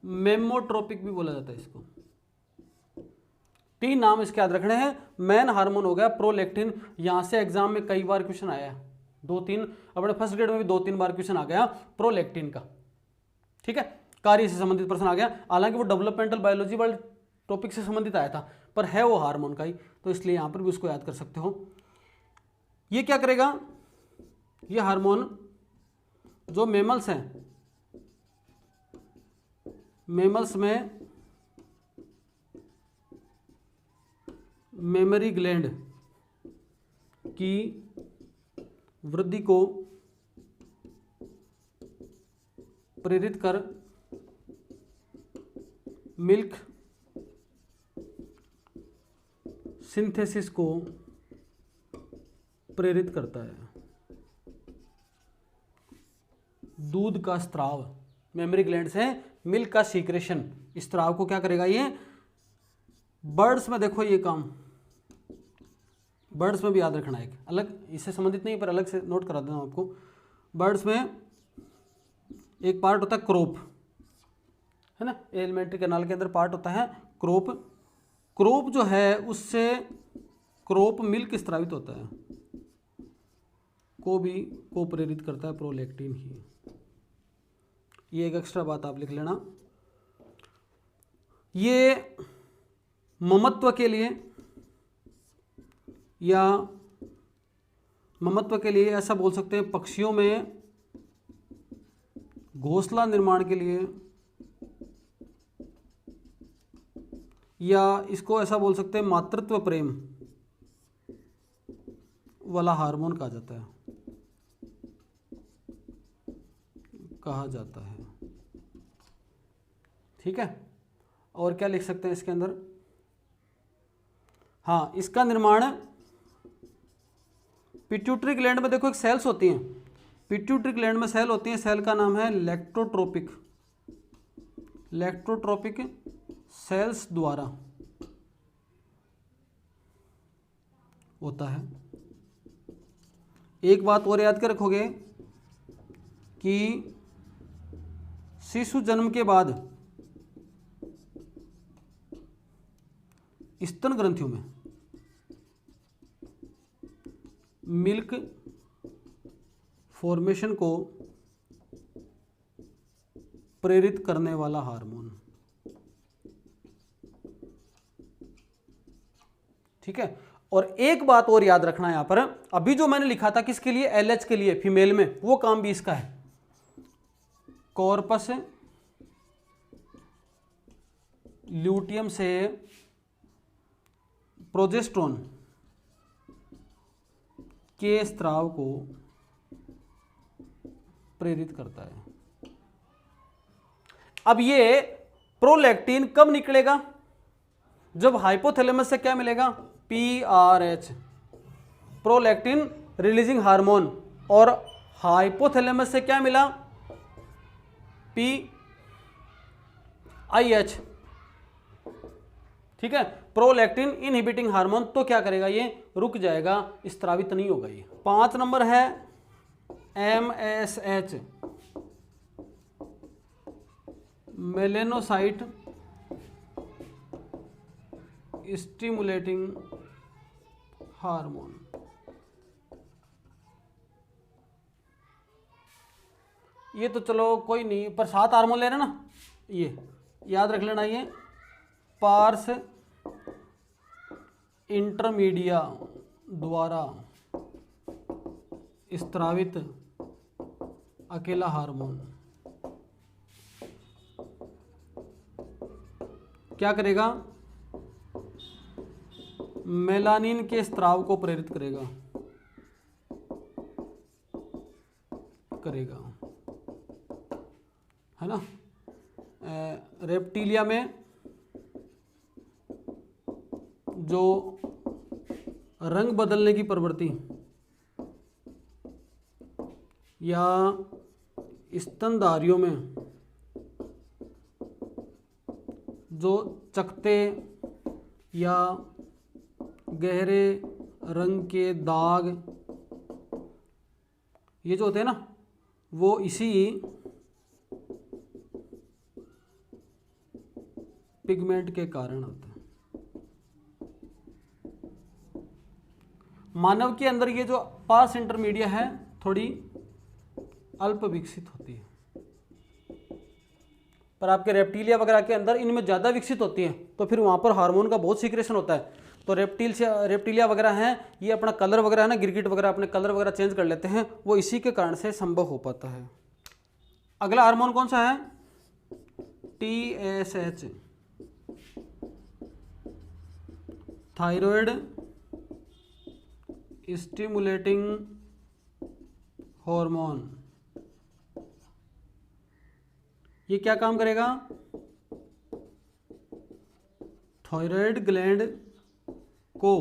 मेमोट्रोपिक भी बोला जाता है इसको। 3 नाम इसके याद रखने हैं। मेन हार्मोन हो गया प्रोलैक्टिन, यहां से एग्जाम में कई बार क्वेश्चन आया है, 2-3, अपने फर्स्ट ग्रेड में भी 2-3 बार क्वेश्चन आ गया प्रोलैक्टिन का। ठीक है, कार्य से संबंधित प्रश्न आ गया, हालांकि वो डेवलपमेंटल बायोलॉजी वाले टॉपिक से संबंधित आया था, पर है वो हार्मोन का ही, तो इसलिए यहां पर भी उसको याद कर सकते हो। ये क्या करेगा, ये हार्मोन जो मेमल्स हैं, मेमल्स में मेमरी ग्लैंड की वृद्धि को प्रेरित कर मिल्क सिंथेसिस को प्रेरित करता है। दूध का स्त्राव, मेमरी ग्लैंड से मिल्क का सीक्रेशन, इस स्त्राव को क्या करेगा ये? बर्ड्स में देखो ये काम, बर्ड्स में भी याद रखना है, एक अलग इससे संबंधित नहीं पर अलग से नोट करा देता हूँ आपको। बर्ड्स में एक पार्ट होता है क्रोप, है ना, एलिमेंट्री कैनाल के अंदर पार्ट होता है क्रोप। क्रोप जो है उससे क्रोप मिल्क स्त्रावित होता है, को प्रेरित करता है प्रोलैक्टिन ही। ये एक एक्स्ट्रा बात आप लिख लेना। ये ममत्व के लिए या ममत्व के लिए ऐसा बोल सकते हैं, पक्षियों में घोंसला निर्माण के लिए, या इसको ऐसा बोल सकते हैं मातृत्व प्रेम वाला हार्मोन कहा जाता है, ठीक है। और क्या लिख सकते हैं इसके अंदर? हाँ, इसका निर्माण पिट्यूटरी ग्लैंड में देखो एक सेल्स होती हैं, पिट्यूटरी ग्लैंड में सेल होती हैं, सेल का नाम है लैक्टोट्रोपिक सेल्स द्वारा होता है। एक बात और याद कर रखोगे कि शिशु जन्म के बाद स्तन ग्रंथियों में मिल्क फॉर्मेशन को प्रेरित करने वाला हार्मोन, ठीक है। और एक बात और याद रखना यहां पर, अभी जो मैंने लिखा था किसके लिए? एलएच के लिए, फीमेल में, वो काम भी इसका है। कॉर्पस ल्यूटियम से प्रोजेस्टेरोन के स्त्राव को प्रेरित करता है। अब ये प्रोलैक्टिन कब निकलेगा? जब हाइपोथैलेमस से क्या मिलेगा? PRH, प्रोलैक्टिन रिलीजिंग हार्मोन, और हाइपोथैलेमस से क्या मिला? PIH, ठीक है, प्रोलैक्टिन इनहिबिटिंग हार्मोन। तो क्या करेगा ये? रुक जाएगा, स्त्रावित नहीं होगा ये। 5 नंबर है MSH, मेलेनोसाइट स्टिमुलेटिंग हार्मोन। ये तो चलो कोई नहीं, पर 7 हार्मोन ले रहे ना, ये याद रख लेना। ये पार्स इंटरमीडिया द्वारा स्त्रावित अकेला हार्मोन क्या करेगा? मेलानिन के स्त्राव को प्रेरित करेगा, है ना। रेप्टिलिया में जो रंग बदलने की प्रवृत्ति या स्तनधारियों में जो चकत्ते या गहरे रंग के दाग, ये जो होते हैं ना, वो इसी पिगमेंट के कारण होते हैं। मानव के अंदर ये जो पार्स इंटरमीडिया है थोड़ी अल्प विकसित होती है, पर आपके रेप्टिलिया वगैरह के अंदर इनमें ज़्यादा विकसित होती है, तो फिर वहाँ पर हार्मोन का बहुत सीक्रेशन होता है। तो रेप्टिलिया वगैरह हैं, ये अपना कलर वगैरह है ना, गिरगिट वगैरह अपने कलर वगैरह चेंज कर लेते हैं, वो इसी के कारण से संभव हो पाता है। अगला हार्मोन कौन सा है? TSH, थायराइड स्टिमुलेटिंग हार्मोन, ये क्या काम करेगा? थायराइड ग्लैंड को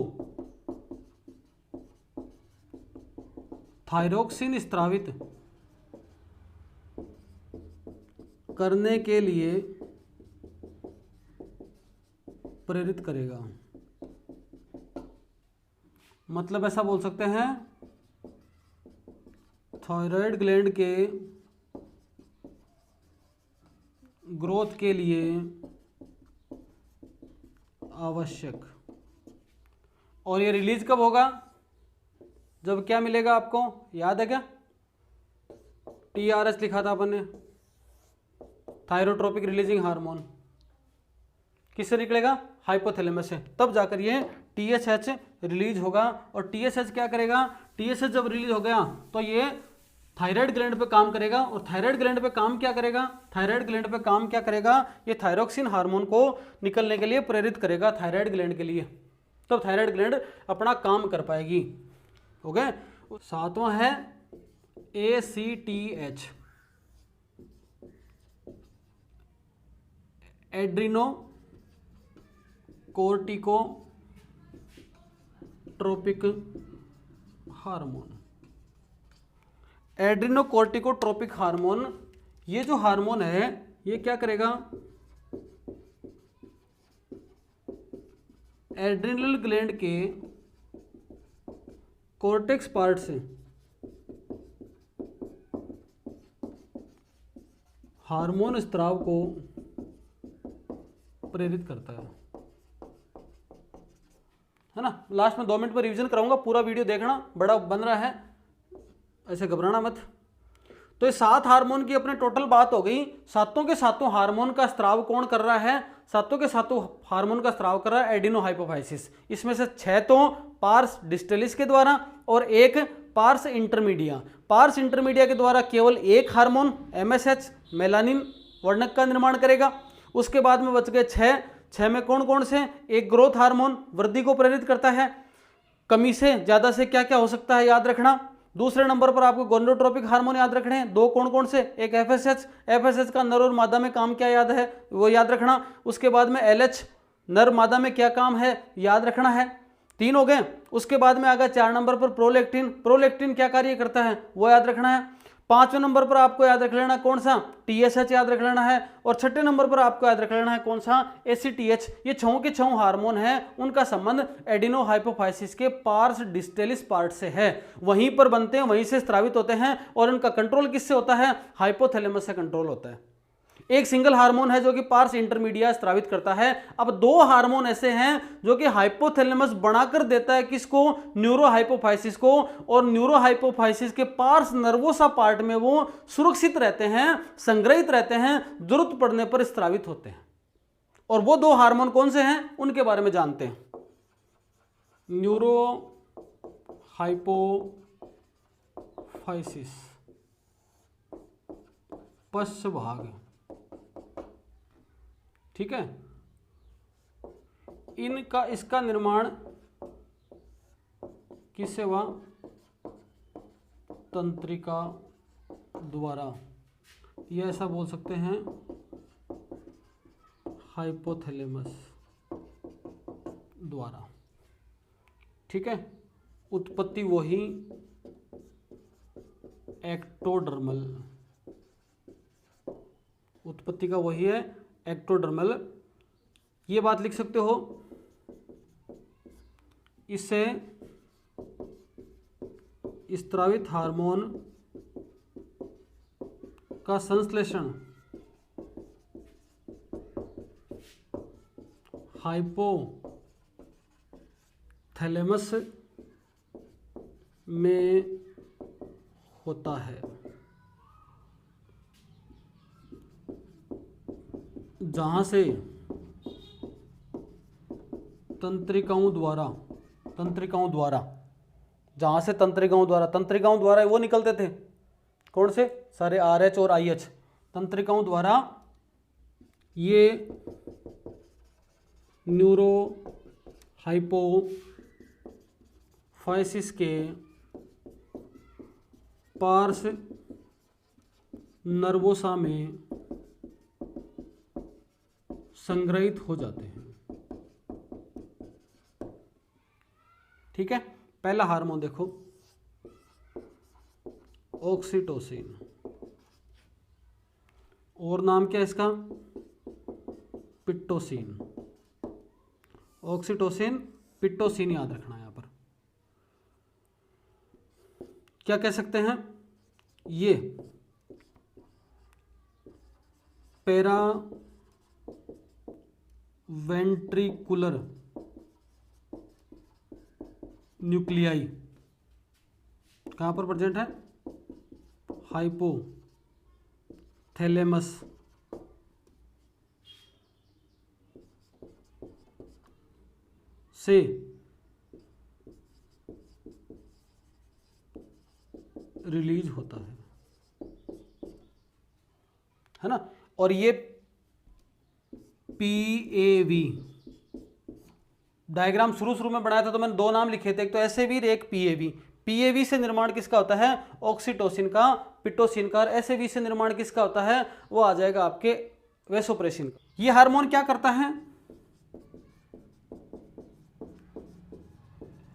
थायरोक्सिन स्रावित करने के लिए प्रेरित करेगा। मतलब ऐसा बोल सकते हैं, थायराइड ग्लैंड के ग्रोथ के लिए आवश्यक। और ये रिलीज कब होगा? जब क्या मिलेगा आपको याद है क्या? TRH लिखा था अपन ने, थायरोट्रोपिक रिलीजिंग हार्मोन। किससे निकलेगा? हाइपोथैलेमस से। तब जाकर ये TSH रिलीज होगा। और TSH क्या करेगा? TSH जब रिलीज हो गया तो ये थायराइड ग्लैंड पे काम करेगा। और थायराइड ग्लैंड पे काम क्या करेगा? थायराइड ग्लैंड पे काम क्या करेगा? ये थायरोक्सिन हार्मोन को निकलने के लिए प्रेरित करेगा थायराइड ग्लैंड के लिए। तब थायराइड ग्लैंड अपना काम कर पाएगी। हो गए। 7वां है ACTH, एड्रीनो कोर्टिकोट्रोपिक हार्मोन। एड्रीनोकोर्टिकोट्रोपिक हार्मोन, ये जो हार्मोन है ये क्या करेगा? एड्रिनल ग्लैंड के कॉर्टेक्स पार्ट से हार्मोन स्राव को प्रेरित करता है ना। लास्ट में 2 मिनट में रिवीजन कराऊंगा, पूरा वीडियो देखना, बड़ा बन रहा है, ऐसे घबराना मत। तो ये 7 हार्मोन की अपने टोटल बात हो गई। सातों के सातों हार्मोन का स्राव कौन कर रहा है? सातों के सातों हार्मोन का स्राव कर रहा है एडिनोहाइपोफाइसिस। इसमें से 6 तो पार्स डिस्टलिस के द्वारा और 1 पार्स इंटरमीडिया। पार्स इंटरमीडिया के द्वारा केवल 1 हार्मोन MSH मेलानिन वर्णक का निर्माण करेगा। उसके बाद में बच गए 6 में कौन कौन से? 1 ग्रोथ हार्मोन वृद्धि को प्रेरित करता है। कमी से ज्यादा से क्या क्या हो सकता है याद रखना। दूसरे नंबर पर आपको गोनेडोट्रोपिक हार्मोन याद रखने हैं, 2 कौन कौन से? 1 FSH का नर और मादा में काम क्या याद है वो याद रखना। उसके बाद में LH नर मादा में क्या काम है याद रखना है। 3 हो गए। उसके बाद में आ गया 4 नंबर पर प्रोलेक्टिन क्या कार्य करता है वो याद रखना है। 5वें नंबर पर आपको याद रख लेना कौन सा? TSH याद रख लेना है। और 6ठे नंबर पर आपको याद रख लेना है कौन सा? ACTH। ये 6 के 6 हार्मोन हैं, उनका संबंध एडिनोहाइपोफाइसिस के पार्स डिस्टेलिस पार्ट से है। वहीं पर बनते हैं, वहीं से स्रावित होते हैं। और इनका कंट्रोल किससे होता है? हाइपोथैलेमस से कंट्रोल होता है। एक सिंगल हार्मोन है जो कि पार्स इंटरमीडिया स्रावित करता है। अब 2 हार्मोन ऐसे हैं जो कि हाइपोथैलेमस बनाकर देता है किसको? न्यूरोहाइपोफाइसिस को। और न्यूरोहाइपोफाइसिस के पार्स नर्वोसा पार्ट में वो सुरक्षित रहते हैं, संग्रहित रहते हैं, जरूरत पड़ने पर स्रावित होते हैं। और वो 2 हार्मोन कौन से हैं उनके बारे में जानते हैं। न्यूरोहाइपोफाइसिस पश्च भाग, ठीक है। इसका निर्माण किससे हुआ? तंत्रिका द्वारा, यह ऐसा बोल सकते हैं हाइपोथैलेमस द्वारा, ठीक है। उत्पत्ति वही एक्टोडर्मल, उत्पत्ति का वही है एक्टोडर्मल। ये बात लिख सकते हो। इससे स्रावित हार्मोन का संश्लेषण हाइपोथैलेमस में होता है, जहां से तंत्रिकाओं द्वारा वो निकलते थे कौन से? सारे RH और IH तंत्रिकाओं द्वारा ये न्यूरो हाइपोफाइसिस के पार्श नर्वोसा में संग्रहित हो जाते हैं। ठीक है, पहला हार्मोन देखो ऑक्सीटोसिन, और नाम क्या है इसका? पिट्टोसिन। ऑक्सीटोसिन, पिट्टोसिन याद रखना। यहां पर क्या कह सकते हैं? ये पैरा वेंट्रिकुलर न्यूक्लियाई कहां पर प्रेजेंट है? हाइपोथैलेमस से रिलीज होता है ना। और ये PAV डायग्राम शुरू में बनाया था तो मैंने दो नाम लिखे थे, एक तो SAV और एक PAV। PAV से निर्माण किसका होता है? ऑक्सीटोसिन का, पिट्टोसिन का। और SAV से निर्माण किसका होता है? वो आ जाएगा आपके वैसोप्रेसिन का। ये हार्मोन क्या करता है?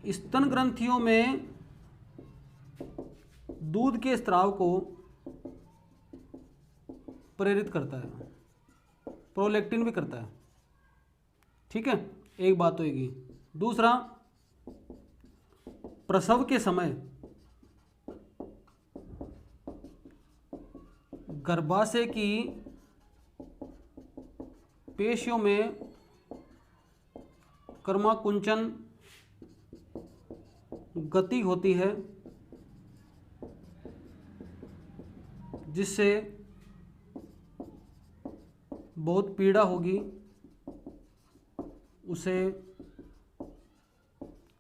स्तन ग्रंथियों में दूध के स्राव को प्रेरित करता है, प्रोलैक्टिन भी करता है। ठीक है, एक बात होगी। दूसरा, प्रसव के समय गर्भाशय की पेशियों में कर्माकुंचन गति होती है, जिससे बहुत पीड़ा होगी। उसे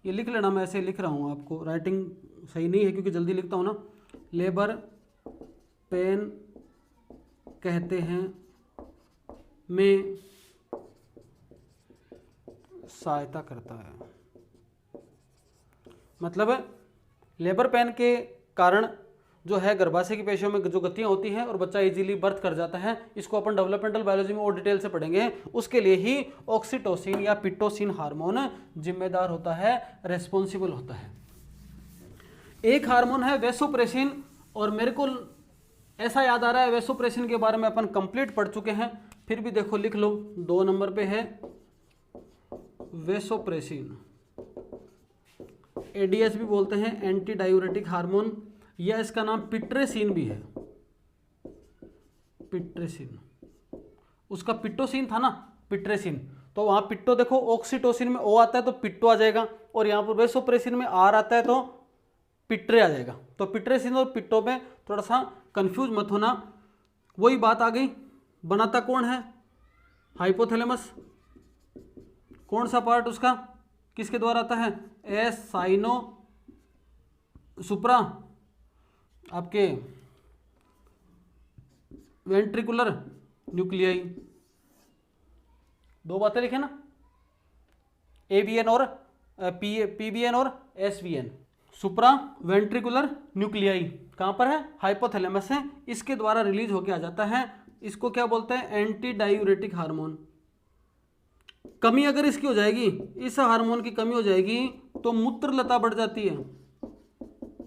ये लिख लेना, मैं ऐसे लिख रहा हूँ, आपको राइटिंग सही नहीं है क्योंकि जल्दी लिखता हूँ ना। लेबर पेन कहते हैं, में सहायता करता है। मतलब लेबर पेन के कारण जो है गर्भाशय की पेशियों में जो गतियां होती हैं और बच्चा इजीली बर्थ कर जाता है, इसको अपन डेवलपमेंटल बायोलॉजी में और डिटेल से पढ़ेंगे। उसके लिए ही ऑक्सीटोसिन या पिट्टोसिन हार्मोन जिम्मेदार होता है, रेस्पॉन्सिबल होता है। एक हार्मोन है वैसोप्रेसिन, और मेरे को ऐसा याद आ रहा है वैसोप्रेसिन के बारे में अपन कंप्लीट पढ़ चुके हैं, फिर भी देखो लिख लो। 2 नंबर पे है वैसोप्रेसिन, एडीएस भी बोलते हैं, एंटी डायूरेटिक हार्मोन, या इसका नाम पिट्रेसिन भी है। पिट्रेसिन, उसका पिट्टोसिन था ना, पिट्रेसिन, तो वहां पिट्टो देखो, ऑक्सीटोसिन में ओ आता है तो पिट्टो आ जाएगा, और यहाँ पर वैसोप्रेसिन में आर आता है तो पिट्रे आ जाएगा। तो पिट्रेसिन और पिट्टो में थोड़ा सा कंफ्यूज मत होना। वही बात आ गई, बनाता कौन है? हाइपोथैलेमस। कौन सा पार्ट उसका किसके द्वारा आता है? एस साइनो सुप्रा, आपके वेंट्रिकुलर न्यूक्लियाई। 2 बातें लिखे ना, AVN और PBN और SVN। सुप्रा वेंट्रिकुलर न्यूक्लियाई कहाँ पर है? हाइपोथैलेमस है, इसके द्वारा रिलीज होके आ जाता है। इसको क्या बोलते हैं? Anti diuretic hormone. कमी अगर इसकी हो जाएगी, इस हार्मोन की कमी हो जाएगी, तो मूत्रलता बढ़ जाती है,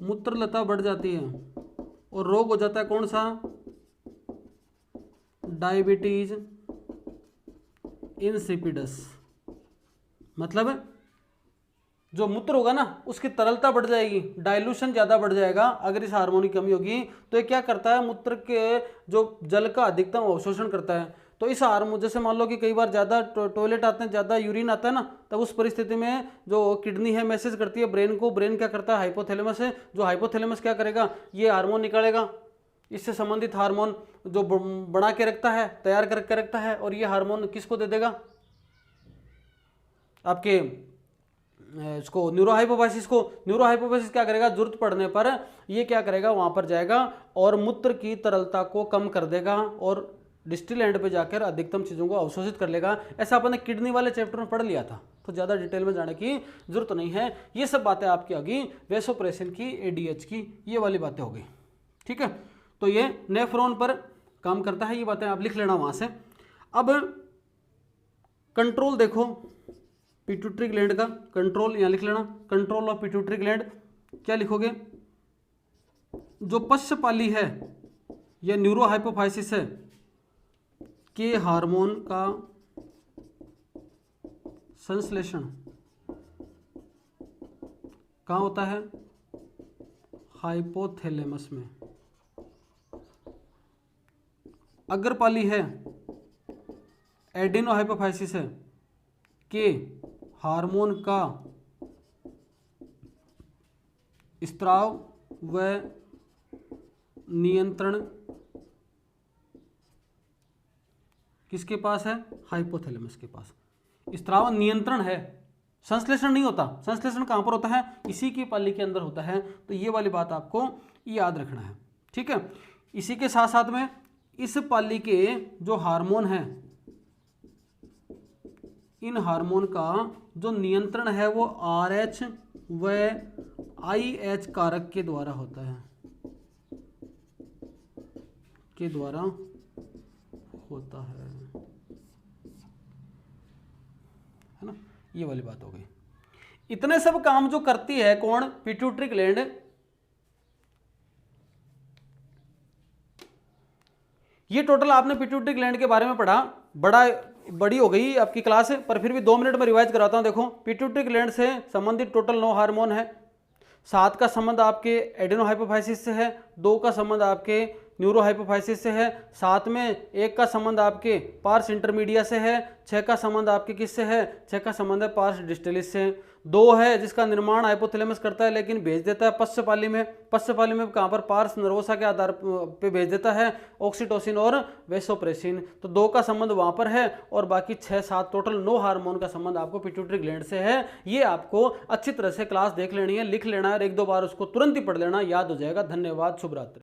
मूत्रलता बढ़ जाती है, और रोग हो जाता है कौन सा? Diabetes insipidus. मतलब जो मूत्र होगा ना, उसकी तरलता बढ़ जाएगी, डाइल्यूशन ज़्यादा बढ़ जाएगा अगर इस हार्मोन की कमी होगी। तो ये क्या करता है? मूत्र के जो जल का अधिकतम अवशोषण करता है। तो इस हार्मोन, जैसे मान लो कि कई बार ज़्यादा टॉयलेट आते हैं, ज़्यादा यूरिन आता है ना, तब उस परिस्थिति में जो किडनी है मैसेज करती है ब्रेन को। ब्रेन क्या करता है? हाइपोथैलेमस है, जो हाइपोथैलेमस क्या करेगा? ये हार्मोन निकालेगा, इससे संबंधित हार्मोन जो बना के रखता है, तैयार करके रखता है, और ये हार्मोन किसको दे देगा? आपके इसको न्यूरोहाइपोफाइसिस को। न्यूरोहाइपोफाइसिस क्या करेगा? जरूरत पड़ने पर ये क्या करेगा? वहां पर जाएगा और मूत्र की तरलता को कम कर देगा और डिस्टिल एंड पे जाकर अधिकतम चीज़ों को अवशोषित कर लेगा। ऐसा अपन ने किडनी वाले चैप्टर में पढ़ लिया था। तो ज़्यादा डिटेल में जाने की जरूरत नहीं है। ये सब बातें आपकी आ गई वेसोप्रेसिन की, एडीएच की, ये वाली बातें हो गई। ठीक है, तो ये नेफ्रॉन पर काम करता है, ये बातें आप लिख लेना वहाँ से। अब कंट्रोल देखो पिट्यूटरी ग्लैंड का, कंट्रोल यहाँ लिख लेना, कंट्रोल ऑफ पिट्यूटरी ग्लैंड क्या लिखोगे, जो पश्चपाली है या न्यूरोहाइपोफाइसिस है के हार्मोन का संश्लेषण कहाँ होता है, हाइपोथैलेमस में। अग्रपाली है एडिनोहाइपोफाइसिस है के हार्मोन का स्त्राव व नियंत्रण किसके पास है, हाइपोथैलेमस के पास। स्त्राव नियंत्रण है, संश्लेषण नहीं होता। संश्लेषण कहाँ पर होता है, इसी की पाली के अंदर होता है। तो ये वाली बात आपको याद रखना है। ठीक है, इसी के साथ साथ में इस पाली के जो हार्मोन है, इन हार्मोन का जो नियंत्रण है वो RH व IH कारक के द्वारा होता है, के द्वारा होता है ना। ये वाली बात हो गई। इतने सब काम जो करती है कौन, पिट्यूटरी ग्लैंड। ये टोटल आपने पिट्यूटरी ग्लैंड के बारे में पढ़ा, बड़ी हो गई आपकी क्लास, पर फिर भी 2 मिनट में रिवाइज कराता हूं। देखो, पिट्यूटरी ग्लैंड से संबंधित टोटल 9 हार्मोन है। 7 का संबंध आपके एडिनोहाइपोफाइसिस से है, 2 का संबंध आपके न्यूरोहाइपोफाइसिस से है, 7 में 1 का संबंध आपके पार्स इंटरमीडिया से है, 6 का संबंध आपके किससे है, 6 का संबंध है पार्स डिस्टलिस से, 2 है जिसका निर्माण हाइपोथैलेमस करता है लेकिन भेज देता है पश्चपाली में। पश्चपाली में कहाँ पर, पार्स नर्वोसा के आधार पे भेज देता है ऑक्सीटोसिन और वेसोप्रेसिन। तो 2 का संबंध वहाँ पर है और बाकी 6-7 टोटल 9 हार्मोन का संबंध आपको पिट्यूटरी ग्लैंड से है। ये आपको अच्छी तरह से क्लास देख लेनी है, लिख लेना है और 1-2 बार उसको तुरंत ही पढ़ लेना, याद हो जाएगा। धन्यवाद, शुभ रात्रि।